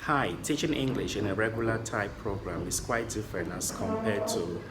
Hi, teaching English in a regular type program is quite different as compared to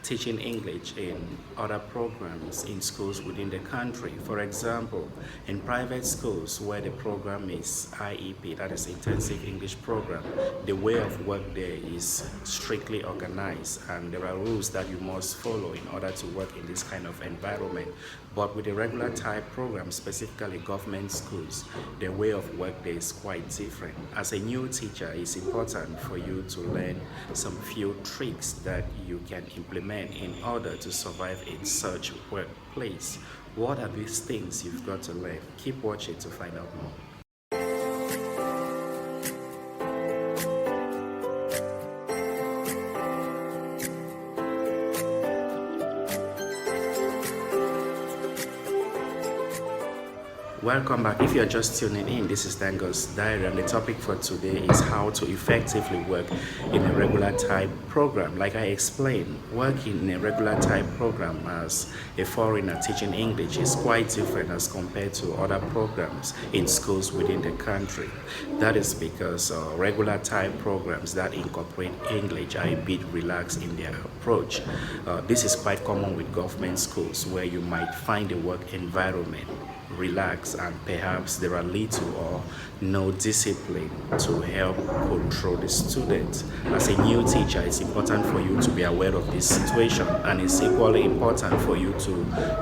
teaching English in other programs in schools within the country. For example, in private schools where the program is IEP, that is Intensive English Program, the way of work there is strictly organized and there are rules that you must follow in order to work in this kind of environment. But with the regular type program, specifically government schools, the way of work there is quite different. As a new teacher, it's important for you to learn some few tricks that you can implement in order to survive in such workplace. What are these things you've got to learn? Keep watching to find out more. Welcome back. If you're just tuning in, this is NDANGOH'S Diary, and the topic for today is how to effectively work in a regular type program. Like I explained, working in a regular type program as a foreigner teaching English is quite different as compared to other programs in schools within the country. That is because regular type programs that incorporate English are a bit relaxed in their approach. This is quite common with government schools where you might find a work environment relax and perhaps there are little or no discipline to help control the students. As a new teacher, it's important for you to be aware of this situation, and it's equally important for you to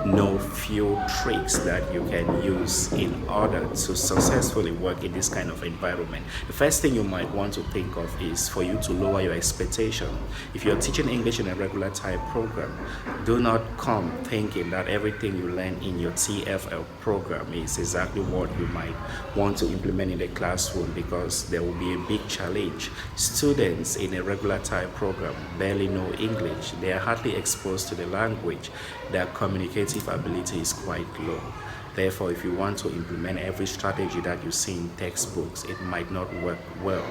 know few tricks that you can use in order to successfully work in this kind of environment. The first thing you might want to think of is for you to lower your expectation. If you're teaching English in a regular type program, do not come thinking that everything you learn in your TFL program is exactly what you might want to implement in the classroom, because there will be a big challenge. Students in a regular type program barely know English. They are hardly exposed to the language. Their communicative ability is quite low. Therefore, if you want to implement every strategy that you see in textbooks, it might not work well.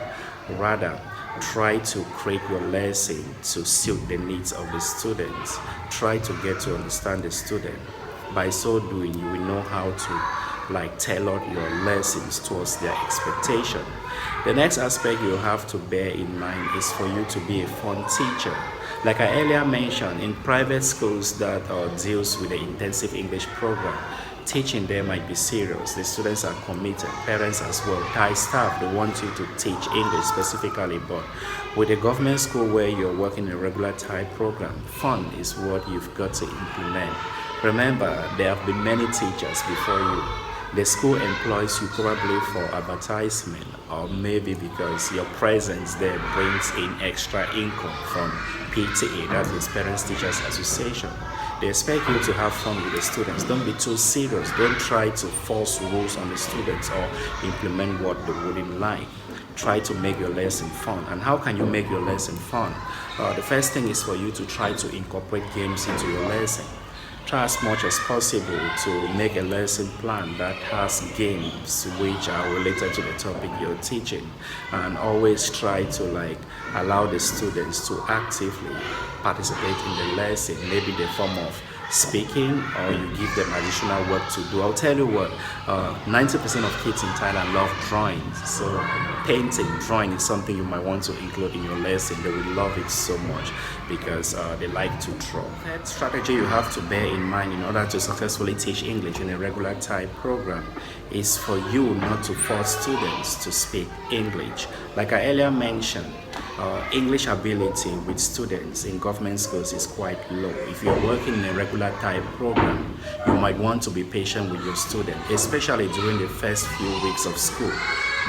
Rather, try to create your lesson to suit the needs of the students. Try to get to understand the student. By so doing, you will know how to tailor your lessons towards their expectation. The next aspect you have to bear in mind is for you to be a fun teacher. Like I earlier mentioned, in private schools that deals with the intensive English program, teaching there might be serious. The students are committed, parents as well. Thai staff, they want you to teach English specifically, but with a government school where you're working in a regular type program, fun is what you've got to implement. Remember, there have been many teachers before you. The school employs you probably for advertisement, or maybe because your presence there brings in extra income from PTA, that is Parents Teachers Association. They expect you to have fun with the students. Don't be too serious. Don't try to force rules on the students or implement what they wouldn't like. Try to make your lesson fun. And how can you make your lesson fun? The first thing is for you to try to incorporate games into your lesson. Try as much as possible to make a lesson plan that has games which are related to the topic you're teaching, and always try to allow the students to actively participate in the lesson, maybe in the form of speaking, or you give them additional work to do. I'll tell you what, 90% of kids in Thailand love drawings, so painting, drawing is something you might want to include in your lesson. They will love it so much because they like to draw. That strategy you have to bear in mind in order to successfully teach English in a regular type program is for you not to force students to speak English. Like I earlier mentioned, English ability with students in government schools is quite low. If you're working in a regular type program, you might want to be patient with your student, especially during the first few weeks of school.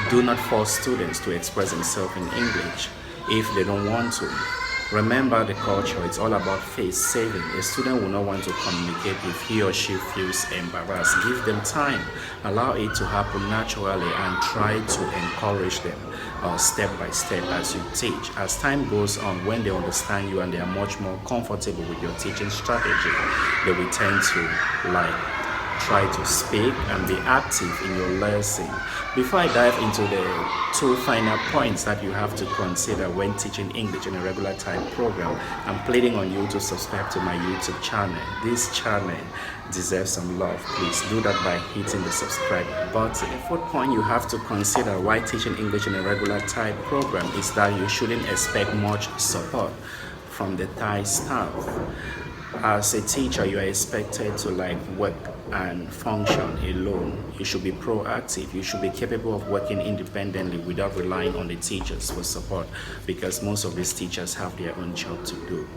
Do not force students to express themselves in English if they don't want to. Remember the culture, it's all about face saving. A student will not want to communicate if he or she feels embarrassed. Give them time, allow it to happen naturally, and try to encourage them step by step as you teach. As time goes on, when they understand you and they are much more comfortable with your teaching strategy, they will tend to try to speak and be active in your lesson. Before I dive into the two final points that you have to consider when teaching English in a regular type program, I'm pleading on you to subscribe to my YouTube channel. This channel deserves some love. Please do that by hitting the subscribe button. The fourth point you have to consider while teaching English in a regular type program is that you shouldn't expect much support from the Thai staff. As a teacher, you are expected to work and function alone. You should be proactive. You should be capable of working independently without relying on the teachers for support, because most of these teachers have their own job to do.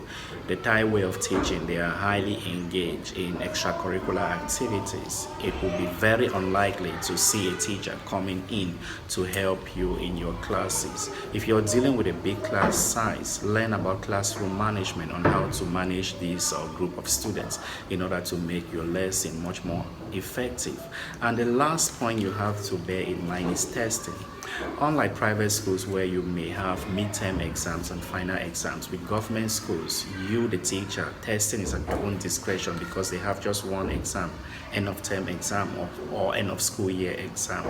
The Thai way of teaching, they are highly engaged in extracurricular activities. It will be very unlikely to see a teacher coming in to help you in your classes. If you're dealing with a big class size, learn about classroom management on how to manage this group of students in order to make your lesson much more effective. And the last point you have to bear in mind is testing. Unlike private schools where you may have midterm exams and final exams, with government schools, you, the teacher, testing is at your own discretion because they have just one exam, end of term exam or end of school year exam.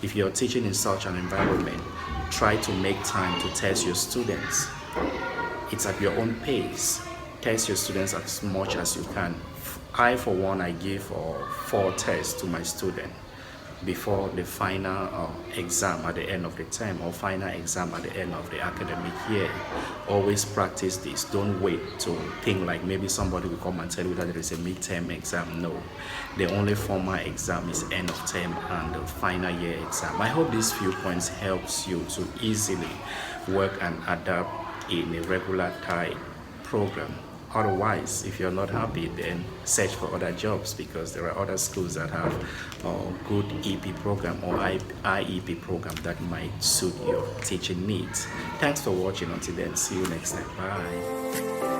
If you're teaching in such an environment, try to make time to test your students. It's at your own pace. Test your students as much as you can. I, for one, I give 4 tests to my student before the final exam at the end of the term or final exam at the end of the academic year. Always practice this. Don't wait to think like maybe somebody will come and tell you that there is a midterm exam. No, the only formal exam is end of term and the final year exam. I hope these few points helps you to easily work and adapt in a regular Thai program. Otherwise, if you're not happy, then search for other jobs, because there are other schools that have good EP program or IEP program that might suit your teaching needs. Thanks for watching. Until then, see you next time. Bye.